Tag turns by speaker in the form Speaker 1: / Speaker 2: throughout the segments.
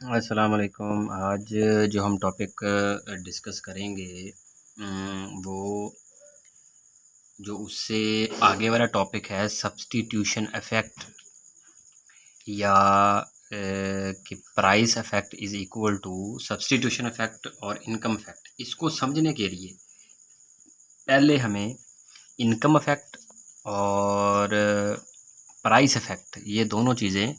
Speaker 1: अस्सलाम वालेकुम। आज जो हम टॉपिक डिस्कस करेंगे वो जो उससे आगे वाला टॉपिक है सब्स्टिट्यूशन इफ़ेक्ट या कि price effect is equal to substitution effect और इनकम इफ़ेक्ट। इसको समझने के लिए पहले हमें इनकम इफ़ेक्ट और प्राइस इफ़ेक्ट ये दोनों चीज़ें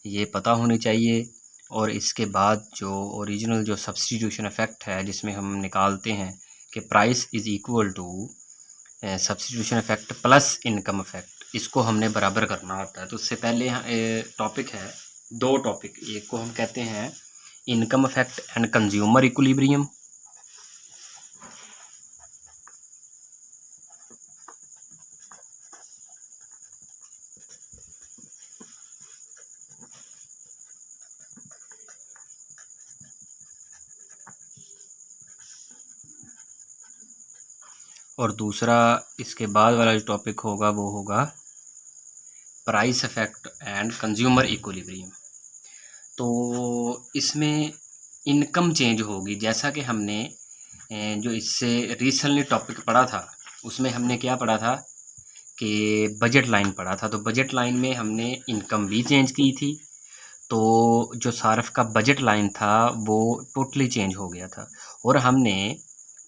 Speaker 1: ये पता होनी चाहिए। और इसके बाद जो ओरिजिनल जो सब्स्टिट्यूशन इफ़ेक्ट है जिसमें हम निकालते हैं कि price is equal to substitution effect plus income effect, इसको हमने बराबर करना होता है। तो उससे पहले टॉपिक है, दो टॉपिक, एक को हम कहते हैं income effect and consumer equilibrium, और दूसरा इसके बाद वाला जो टॉपिक होगा वो होगा price effect and consumer equilibrium. तो इसमें इनकम चेंज होगी, जैसा कि हमने जो इससे रिसेंटली टॉपिक पढ़ा था उसमें हमने क्या पढ़ा था कि बजट लाइन पढ़ा था। तो बजट लाइन में हमने इनकम भी चेंज की थी, तो जो सारफ का बजट लाइन था वो टोटली चेंज हो गया था। और हमने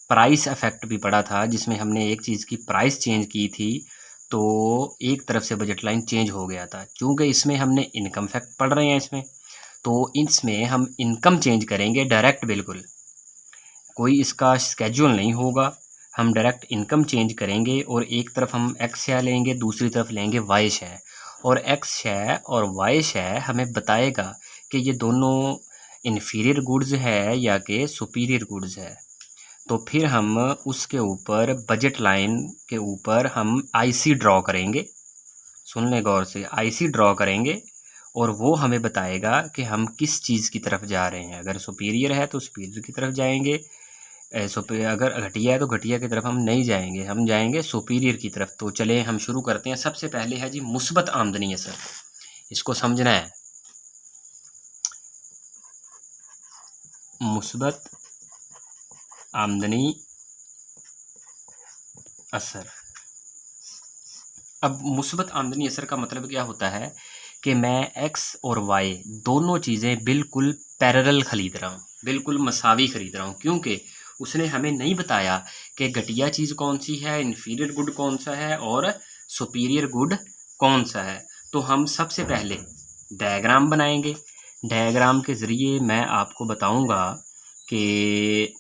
Speaker 1: प्राइस इफ़ेक्ट भी पढ़ा था जिसमें हमने एक चीज़ की प्राइस चेंज की थी, तो एक तरफ से बजट लाइन चेंज हो गया था। चूँकि इसमें हमने इनकम फैक्ट पढ़ रहे हैं इसमें, तो इसमें हम इनकम चेंज करेंगे डायरेक्ट, बिल्कुल कोई इसका स्केड्यूल नहीं होगा। हम डायरेक्ट इनकम चेंज करेंगे और एक तरफ हम एक्स शेयर लेंगे, दूसरी तरफ लेंगे वाई शेयर, और एक्स शेयर और वाई शेयर हमें बताएगा कि ये दोनों इन्फीरियर गुड्स है या कि सुपीरियर गुड्स है। तो फिर हम उसके ऊपर बजट लाइन के ऊपर हम आईसी ड्रॉ करेंगे, सुन लें गौर से, आईसी ड्रॉ करेंगे और वो हमें बताएगा कि हम किस चीज़ की तरफ जा रहे हैं। अगर सुपीरियर है तो सुपीरियर की तरफ जाएंगे, अगर घटिया है तो घटिया की तरफ हम नहीं जाएंगे, हम जाएंगे सुपीरियर की तरफ। तो चले हम शुरू करते हैं। सबसे पहले है जी मुस्बत आमदनी असर, इसको समझना है। मुस्बत आमदनी असर। अब मुस्बत आमदनी असर का मतलब क्या होता है कि मैं एक्स और वाई दोनों चीज़ें बिल्कुल पैरेलल ख़रीद रहा हूँ, बिल्कुल मसावी ख़रीद रहा हूँ, क्योंकि उसने हमें नहीं बताया कि घटिया चीज़ कौन सी है, इन्फीरियर गुड कौन सा है और सुपीरियर गुड कौन सा है। तो हम सबसे पहले डायग्राम बनाएंगे। डायग्राम के ज़रिए मैं आपको बताऊंगा कि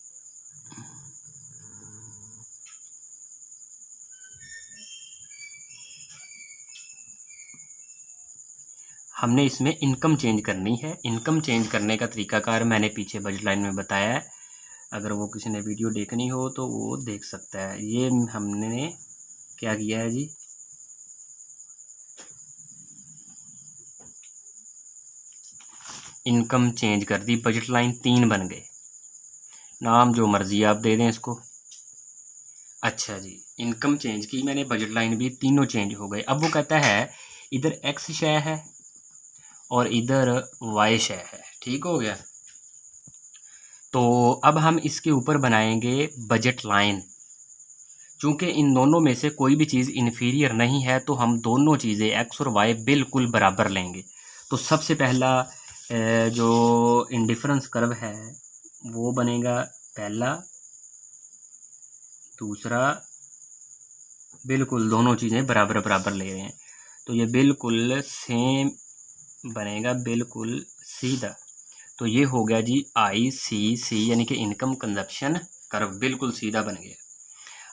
Speaker 1: हमने इसमें इनकम चेंज करनी है। इनकम चेंज करने का तरीकाकार मैंने पीछे बजट लाइन में बताया है, अगर वो किसी ने वीडियो देखनी हो तो वो देख सकता है। ये हमने क्या किया है जी, इनकम चेंज कर दी, बजट लाइन 3 बन गए, नाम जो मर्जी आप दे दें इसको। अच्छा जी, इनकम चेंज की मैंने, बजट लाइन भी, तीनों चेंज हो गए। अब वो कहता है इधर एक्स शेयर है और इधर वाई शेयर है, ठीक हो गया। तो अब हम इसके ऊपर बनाएंगे बजट लाइन। चूँकि इन दोनों में से कोई भी चीज़ इन्फीरियर नहीं है तो हम दोनों चीज़ें एक्स और वाई बिल्कुल बराबर लेंगे। तो सबसे पहला जो इंडिफरेंस कर्व है वो बनेगा पहला, दूसरा, बिल्कुल दोनों चीज़ें बराबर बराबर ले रहे हैं तो ये बिल्कुल सेम बनेगा, बिल्कुल सीधा। तो ये हो गया जी ICC यानी कि इनकम कंजप्शन कर्व, बिल्कुल सीधा बन गया।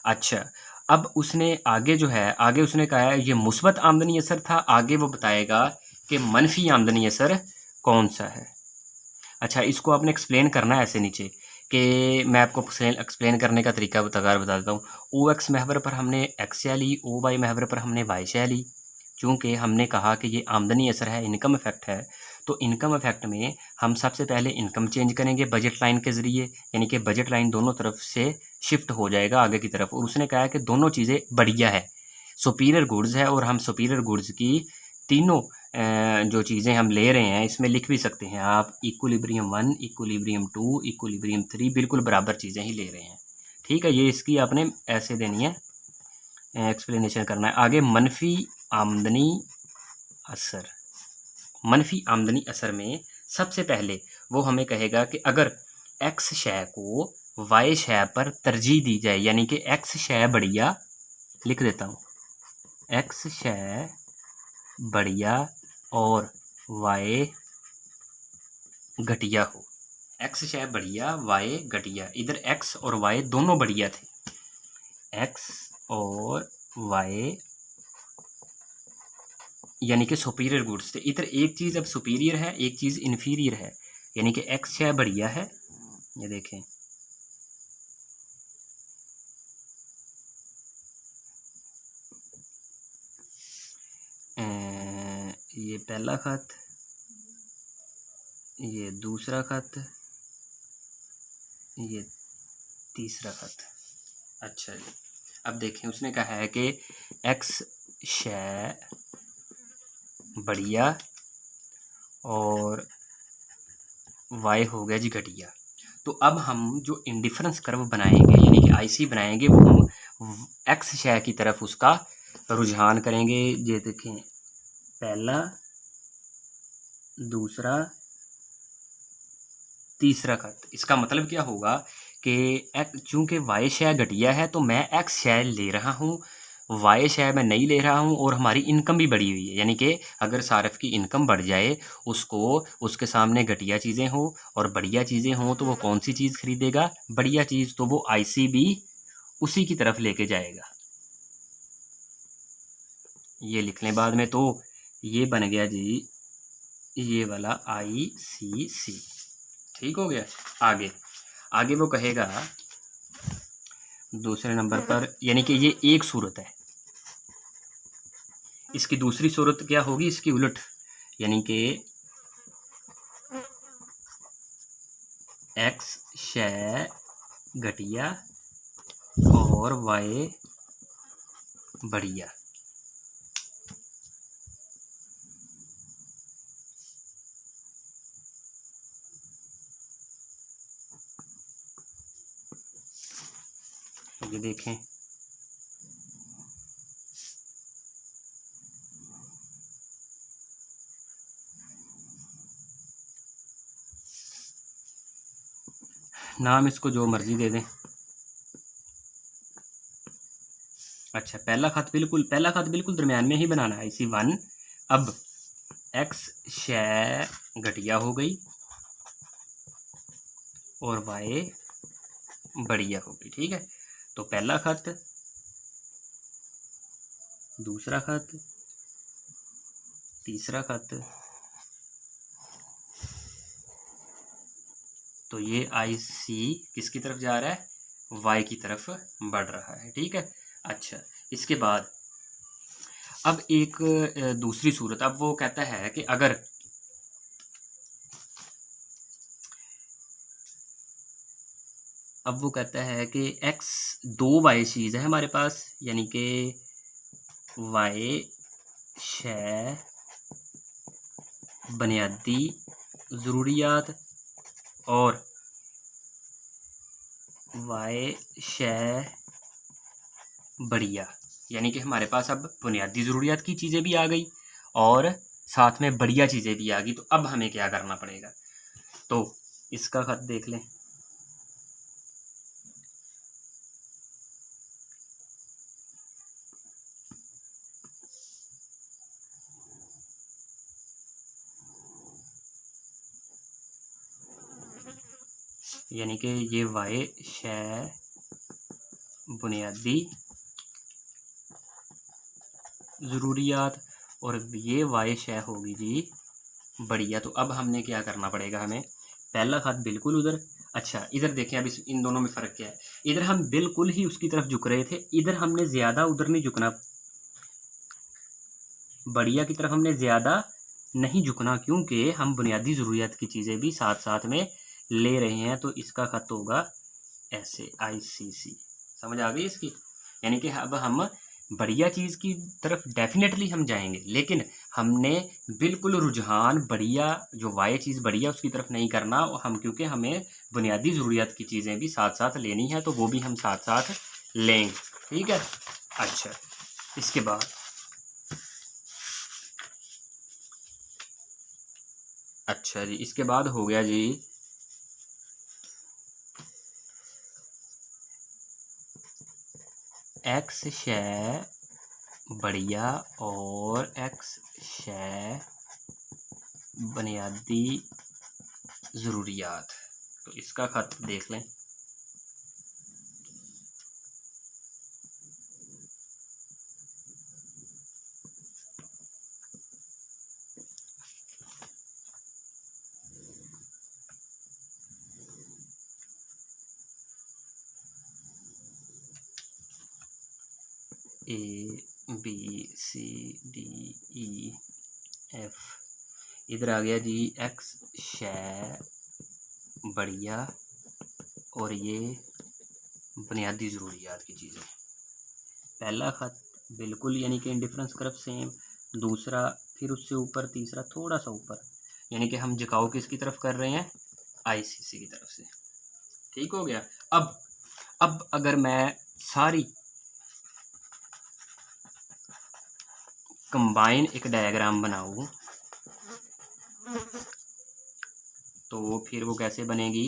Speaker 1: अच्छा, अब उसने आगे जो है, आगे उसने कहा है ये मुस्बत आमदनी असर था, आगे वो बताएगा कि मनफी आमदनी असर कौन सा है। अच्छा, इसको आपने एक्सप्लेन करना है ऐसे नीचे कि मैं आपको एक्सप्लेन करने का तरीका बता देता हूँ। ओ एक्स महवर पर हमने एक्स शेयर ली, ओ वाई महवर पर हमने वाई शेयर ली। चूँकि हमने कहा कि ये आमदनी असर है, इनकम इफेक्ट है, तो इनकम इफेक्ट में हम सबसे पहले इनकम चेंज करेंगे बजट लाइन के ज़रिए, यानी कि बजट लाइन दोनों तरफ से शिफ्ट हो जाएगा आगे की तरफ। और उसने कहा है कि दोनों चीज़ें बढ़िया है, सुपीरियर गुड्स है और हम सुपीरियर गुड्स की तीनों जो चीज़ें हम ले रहे हैं इसमें लिख भी सकते हैं आप, इक्विलिब्रियम 1, इक्विलिब्रियम 2, इक्विलिब्रियम 3, बिल्कुल बराबर चीज़ें ही ले रहे हैं। ठीक है, ये इसकी आपने ऐसे देनी है, एक्सप्लेनेशन करना है। आगे मनफी आमदनी असर। मनफी आमदनी असर में सबसे पहले वो हमें कहेगा कि अगर एक्स शय को वाई शय पर तरजीह दी जाए, यानी कि एक्स शय बढ़िया, लिख देता हूँ, एक्स शय बढ़िया और वाई घटिया हो। एक्स शय बढ़िया, वाई घटिया। इधर एक्स और वाई दोनों बढ़िया थे, एक्स और वाई यानी कि सुपीरियर गुड्स थे। इधर एक चीज़ अब सुपीरियर है, एक चीज़ इन्फीरियर है, यानी कि एक्स शय बढ़िया है, ये देखें, ये पहला खत, ये दूसरा खत, ये तीसरा खत। अच्छा जी, अब देखें, उसने कहा है कि एक्स शय बढ़िया और वाई हो गया जी घटिया। तो अब हम जो इंडिफरेंस कर्व बनाएंगे, यानी कि आईसी बनाएंगे, वो हम एक्स शय की तरफ उसका रुझान करेंगे। ये देखें, पहला, दूसरा, तीसरा खत। इसका मतलब क्या होगा कि चूंकि वाई शय घटिया है तो मैं एक्स शय ले रहा हूँ, वाई शय मैं नहीं ले रहा हूँ, और हमारी इनकम भी बढ़ी हुई है। यानी कि अगर सारफ की इनकम बढ़ जाए, उसको उसके सामने घटिया चीज़ें हो और बढ़िया चीज़ें हों, तो वो कौन सी चीज़ खरीदेगा? बढ़िया चीज़। तो वो आईसी भी उसी की तरफ लेके जाएगा। ये लिख लें बाद में। तो ये बन गया जी ये वाला ICC। ठीक हो गया। आगे आगे वो कहेगा दूसरे नंबर पर, यानी कि ये एक सूरत है, इसकी दूसरी सूरत क्या होगी? इसकी उलट, यानी कि एक्स शय घटिया और वाई बढ़िया। ये देखें, नाम इसको जो मर्जी दे दें। अच्छा, पहला खत बिल्कुल दरमियान में ही बनाना है, IC1। अब एक्स शय घटिया हो गई और वाई बढ़िया हो गई। ठीक है, तो पहला खत, दूसरा खत, तीसरा खत, तो ये IC किसकी तरफ जा रहा है? वाई की तरफ बढ़ रहा है। ठीक है। अच्छा, इसके बाद अब एक दूसरी सूरत, अब वो कहता है कि अगर कि x 2y चीज़ है हमारे पास, यानी कि y शय बुनियादी ज़रूरियात और y शय बढ़िया, यानी कि हमारे पास अब बुनियादी ज़रूरियात की चीज़ें भी आ गई और साथ में बढ़िया चीज़ें भी आ गई। तो अब हमें क्या करना पड़ेगा? तो इसका खत देख लें। यानी कि ये वाई शय बुनियादी ज़रूरियात और ये वाई शय होगी जी बढ़िया। तो अब हमने क्या करना पड़ेगा? हमें पहला खत बिल्कुल उधर। अच्छा, इधर देखें, अब इन दोनों में फ़र्क क्या है? इधर हम बिल्कुल ही उसकी तरफ झुक रहे थे, इधर हमने ज़्यादा उधर नहीं झुकना, बढ़िया की तरफ हमने ज़्यादा नहीं झुकना, क्योंकि हम बुनियादी ज़रूरियात की चीज़ें भी साथ साथ में ले रहे हैं। तो इसका खत होगा ऐसे, ICC। समझ आ गई इसकी? यानी कि अब हम बढ़िया चीज़ की तरफ डेफिनेटली हम जाएंगे, लेकिन हमने बिल्कुल रुझान बढ़िया जो वाई चीज़ बढ़िया उसकी तरफ नहीं करना हम, क्योंकि हमें बुनियादी ज़रूरियात की चीज़ें भी साथ साथ लेनी है, तो वो भी हम साथ साथ लेंगे। ठीक है। अच्छा, इसके बाद अच्छा जी, इसके बाद हो गया जी एक्स शय बढ़िया और एक्स शय बुनियादी ज़रूरियात। तो इसका खत देख लें। A B C D E F, इधर आ गया जी एक्स शय बढ़िया और ये बुनियादी ज़रूरियात की चीज़ें। पहला खत बिल्कुल यानी कि इंडिफरेंस कर्व सेम, दूसरा फिर उससे ऊपर, तीसरा थोड़ा सा ऊपर, यानी कि हम झुकाव किसकी तरफ कर रहे हैं, आईसीसी की तरफ से। ठीक हो गया। अब अगर मैं सारी कंबाइन एक डायग्राम बनाऊं तो फिर वो कैसे बनेगी,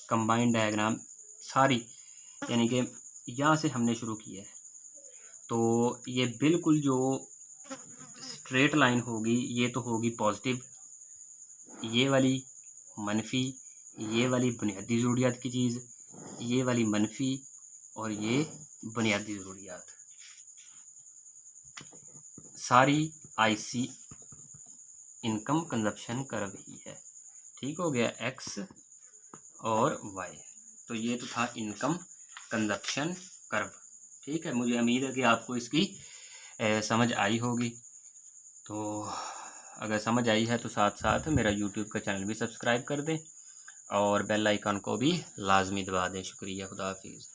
Speaker 1: कंबाइन डायग्राम सारी, यानी कि यहाँ से हमने शुरू किया है तो ये बिल्कुल जो स्ट्रेट लाइन होगी ये तो होगी पॉजिटिव, ये वाली मनफी, ये वाली बुनियादी ज़रूरियात की चीज़, ये वाली मनफी और ये बुनियादी ज़रूरियात, सारी आईसी इनकम कंजप्शन कर्व ही है। ठीक हो गया, एक्स और वाई। तो ये तो था इनकम कंजप्शन कर्व। ठीक है, मुझे उम्मीद है कि आपको इसकी समझ आई होगी। तो अगर समझ आई है तो साथ साथ मेरा यूट्यूब का चैनल भी सब्सक्राइब कर दें और बेल आइकन को भी लाजमी दबा दें। शुक्रिया, खुदा हाफिज़।